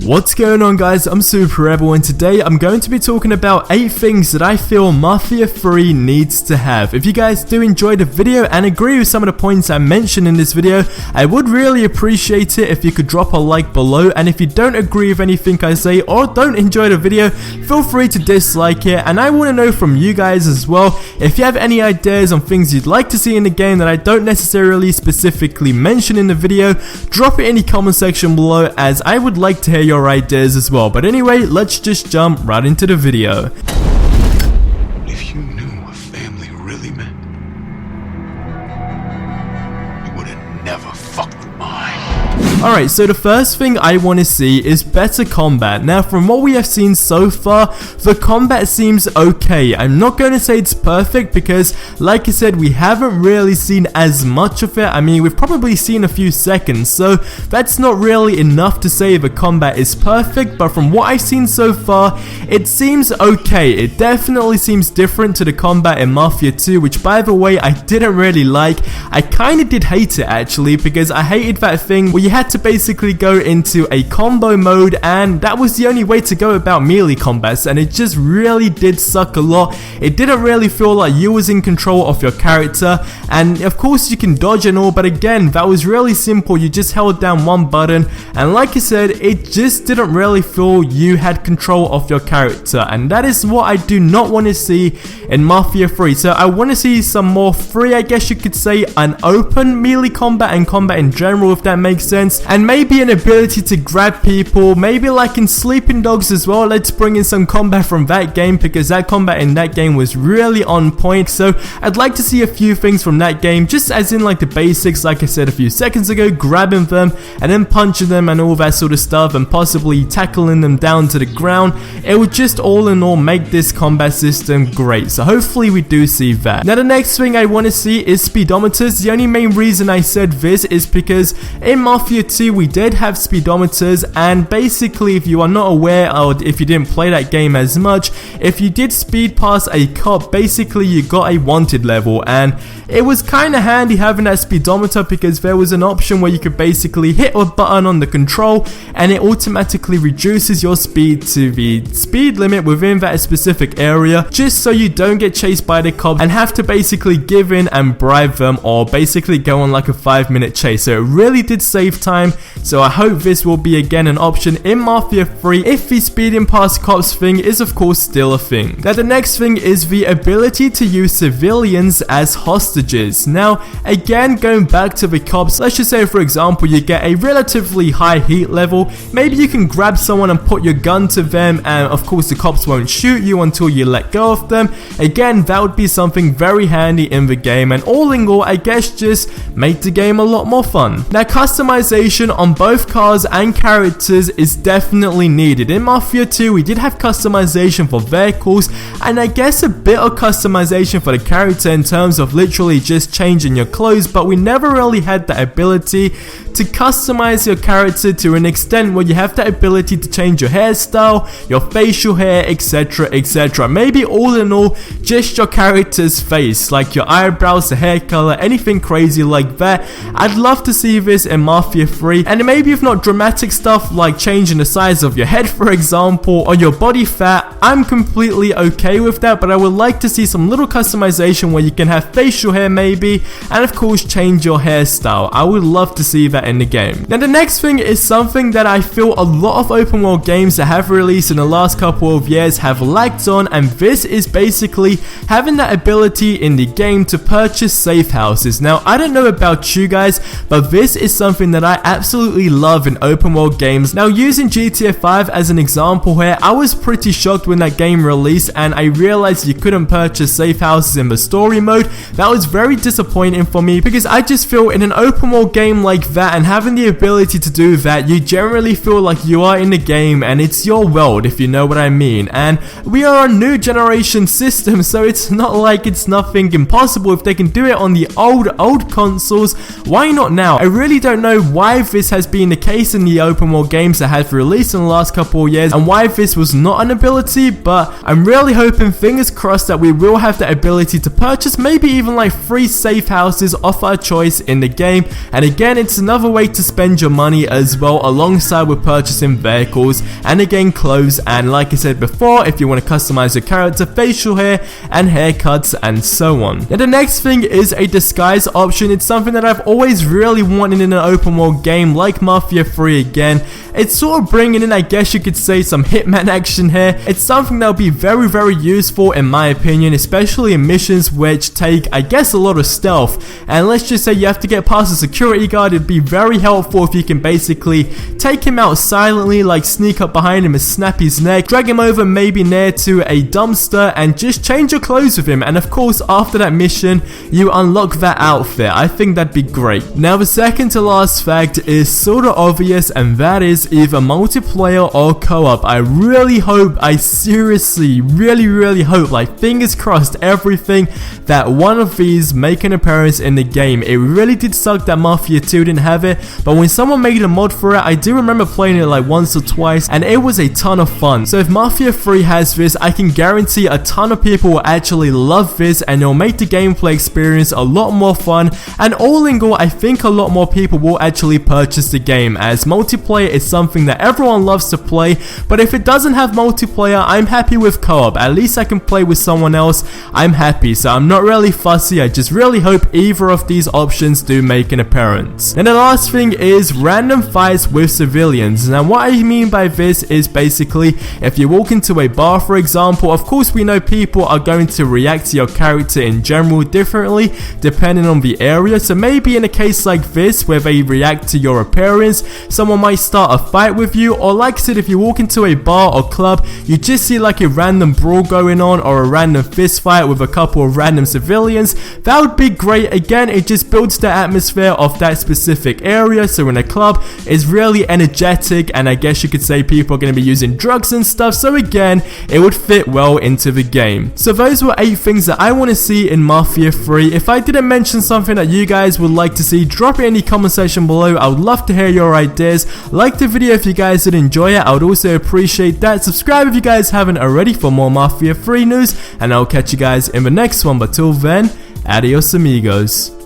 What's going on, guys? I'm SuperRebel, and today I'm going to be talking about 8 things that I feel Mafia 3 needs to have. If you guys do enjoy the video and agree with some of the points I mentioned in this video, I would really appreciate it if you could drop a like below, and if you don't agree with anything I say or don't enjoy the video, feel free to dislike it. And I want to know from you guys as well, if you have any ideas on things you'd like to see in the game that I don't necessarily specifically mention in the video, drop it in the comment section below, as I would like to hear your ideas as well. But anyway, let's just jump right into the video. If you knew what family really meant, you would have never fucked with mine. Alright, so the first thing I want to see is better combat. Now, from what we have seen so far, the combat seems okay. I'm not going to say it's perfect because, like I said, we haven't really seen as much of it. I mean, we've probably seen a few seconds, so that's not really enough to say the combat is perfect. But from what I've seen so far, it seems okay. It definitely seems different to the combat in Mafia 2, which, by the way, I didn't really like. I kind of did hate it, actually, because I hated that thing where you had to basically go into a combo mode, and that was the only way to go about melee combats, and it just really did suck a lot. It didn't really feel like you was in control of your character, and of course you can dodge and all, but again, that was really simple. You just held down one button, and like I said, it just didn't really feel you had control of your character, and that is what I do not want to see in Mafia 3. So I want to see some more free, I guess you could say, an open melee combat and combat in general, if that makes sense. And maybe an ability to grab people, maybe like in Sleeping Dogs as well. Let's bring in some combat from that game, because that combat in that game was really on point. So I'd like to see a few things from that game, just as in like the basics, like I said a few seconds ago, grabbing them and then punching them and all that sort of stuff, and possibly tackling them down to the ground. It would just all in all make this combat system great. So hopefully we do see that. Now the next thing I want to see is speedometers. The only main reason I said this is because in Mafia 2 we did have speedometers, and basically, if you are not aware, or if you didn't play that game as much, if you did speed past a cop, basically you got a wanted level, and it was kind of handy having that speedometer, because there was an option where you could basically hit a button on the control and it automatically reduces your speed to the speed limit within that specific area, just so you don't get chased by the cops and have to basically give in and bribe them, or basically go on like a 5-minute chase. So it really did save time. So I hope this will be again an option in Mafia 3 if the speeding past cops thing is of course still a thing. Now the next thing is the ability to use civilians as hostages. Now again, going back to the cops, let's just say for example you get a relatively high heat level, maybe you can grab someone and put your gun to them, and of course the cops won't shoot you until you let go of them. Again, that would be something very handy in the game, and all in all, I guess just make the game a lot more fun. Now customization on both cars and characters is definitely needed. In Mafia 2 we did have customization for vehicles, and I guess a bit of customization for the character in terms of literally just changing your clothes, but we never really had the ability to customize your character to an extent where you have the ability to change your hairstyle, your facial hair, etc, etc. Maybe all in all, just your character's face, like your eyebrows, the hair color, anything crazy like that. I'd love to see this in Mafia 3, and maybe if not dramatic stuff like changing the size of your head for example, or your body fat, I'm completely okay with that, but I would like to see some little customization where you can have facial hair maybe, and of course change your hairstyle. I would love to see that in the game. Now the next thing is something that I feel a lot of open world games that have released in the last couple of years have lacked on, and this is basically having that ability in the game to purchase safe houses. Now I don't know about you guys, but this is something that I absolutely love in open world games. Now using GTA 5 as an example here, I was pretty shocked when that game released and I realized you couldn't purchase safe houses in the story mode. That was very disappointing for me, because I just feel in an open world game like that, and having the ability to do that, you generally feel like you are in the game and it's your world, if you know what I mean. And we are a new generation system, so it's not like it's nothing impossible. If they can do it on the old consoles, why not now? I really don't know why this has been the case in the open world games that have released in the last couple of years, and why this was not an ability, but I'm really hoping, fingers crossed, that we will have the ability to purchase maybe even like 3 safe houses of our choice in the game. And again, it's another another way to spend your money as well, alongside with purchasing vehicles and again clothes, and like I said before, if you want to customize your character, facial hair and haircuts and so on. Now the next thing is a disguise option. It's something that I've always really wanted in an open world game like Mafia 3 again. It's sort of bringing in, I guess you could say, some Hitman action here. It's something that will be very useful in my opinion, especially in missions which take, I guess, a lot of stealth. And let's just say you have to get past a security guard. It'd be very helpful if you can basically take him out silently, like sneak up behind him and snap his neck, drag him over maybe near to a dumpster and just change your clothes with him. And of course, after that mission, you unlock that outfit. I think that'd be great. Now the second to last fact is sort of obvious, and that is either multiplayer or co-op. I really hope, I seriously really hope, like fingers crossed everything, that one of these make an appearance in the game. It really did suck that Mafia 2 didn't have it, but when someone made a mod for it, I do remember playing it like once or twice and it was a ton of fun. So if Mafia 3 has this, I can guarantee a ton of people will actually love this and it'll make the gameplay experience a lot more fun, and all in all, I think a lot more people will actually purchase the game, as multiplayer is something that everyone loves to play. But if it doesn't have multiplayer, I'm happy with co-op. At least I can play with someone else. I'm happy, so I'm not really fussy. I just really hope either of these options do make an appearance. And the last thing is random fights with civilians. Now what I mean by this is basically, if you walk into a bar for example, of course we know people are going to react to your character in general differently depending on the area. So maybe in a case like this where they react to your appearance, someone might start a fight with you, or like I said, if you walk into a bar or club, you just see like a random brawl going on or a random fist fight with a couple of random civilians. That would be great. Again, it just builds the atmosphere of that specific area. So in a club, it's really energetic, and I guess you could say people are going to be using drugs and stuff, so again, it would fit well into the game. So those were 8 things that I want to see in Mafia 3. If I didn't mention something that you guys would like to see, drop it in the comment section below. I would love to hear your ideas. Like the video if you guys did enjoy it. I would also appreciate that. Subscribe if you guys haven't already for more Mafia 3 news, and I'll catch you guys in the next one. But till then, adios amigos.